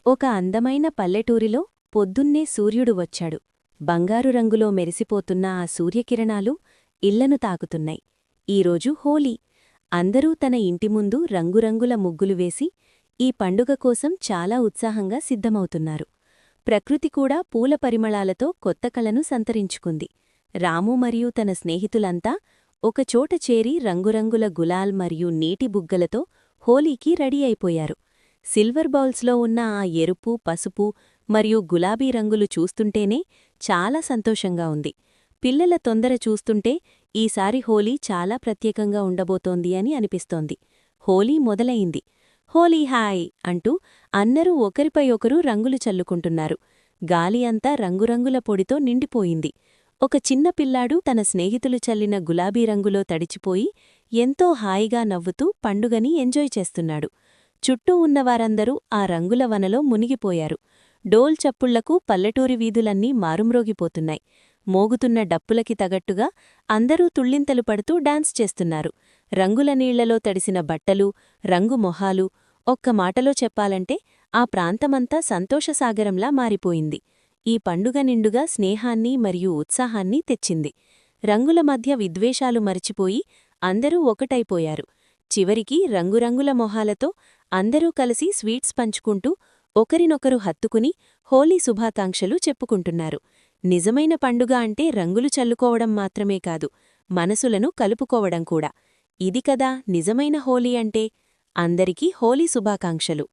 ఒక అందమైన పల్లెటూరిలో పొద్దున్నే సూర్యుడు వచ్చాడు. బంగారు రంగులో మెరిసిపోతున్న ఆ సూర్యకిరణాలు ఇళ్లను తాకుతున్నాయి. ఈరోజు హోలీ. అందరూ తన ఇంటి ముందు రంగురంగుల ముగ్గులు వేసి ఈ పండుగ కోసం చాలా ఉత్సాహంగా సిద్ధమవుతున్నారు. ప్రకృతి కూడా పూల పరిమళాలతో కొత్త కళను సంతరించుకుంది. రాము మరియు తన స్నేహితులంతా ఒకచోట చేరి రంగురంగుల గులాల్ మరియు నీటి బుగ్గలతో హోలీకి రెడీ అయిపోయారు. సిల్వర్ బౌల్స్లో ఉన్న ఆ ఎరుపు, పసుపు మరియు గులాబీ రంగులు చూస్తుంటేనే చాలా సంతోషంగా ఉంది. పిల్లల తొందర చూస్తుంటే ఈసారి హోలీ చాలా ప్రత్యేకంగా ఉండబోతోంది అని అనిపిస్తోంది. హోలీ మొదలయింది. హోలీ హాయ్ అంటూ అందరూ ఒకరిపై ఒకరు రంగులు చల్లుకుంటున్నారు. గాలి అంతా రంగురంగుల పొడితో నిండిపోయింది. ఒక చిన్న పిల్లాడు తన స్నేహితులు చల్లిన గులాబీ రంగులో తడిచిపోయి ఎంతో హాయిగా నవ్వుతూ పండుగని ఎంజాయ్ చేస్తున్నాడు. చుట్టూ ఉన్నవారందరూ ఆ రంగుల వనలో మునిగిపోయారు. డోల్ చప్పుళ్లకు పల్లెటూరి వీధులన్నీ మారుమ్రోగిపోతున్నాయి. మోగుతున్న డప్పులకి తగట్టుగా అందరూ తుళ్ళింతలు పడుతూ డాన్స్ చేస్తున్నారు. రంగుల నీళ్లలో తడిసిన బట్టలు, రంగు మొహాలు. ఒక్క మాటలో చెప్పాలంటే ఆ ప్రాంతమంతా సంతోషసాగరంలా మారిపోయింది. ఈ పండుగ నిండుగా స్నేహాన్ని మరియు ఉత్సాహాన్ని తెచ్చింది. రంగుల మధ్య విద్వేషాలు మరిచిపోయి అందరూ ఒకటైపోయారు. చివరికి రంగురంగుల మొహాలతో అందరూ కలిసి స్వీట్స్ పంచుకుంటూ ఒకరినొకరు హత్తుకుని హోలీ శుభాకాంక్షలు చెప్పుకుంటున్నారు. నిజమైన పండుగ అంటే రంగులు చల్లుకోవడం మాత్రమే కాదు, మనసులను కలుపుకోవడం కూడా. ఇది కదా నిజమైన హోలీ అంటే. అందరికీ హోలీ శుభాకాంక్షలు.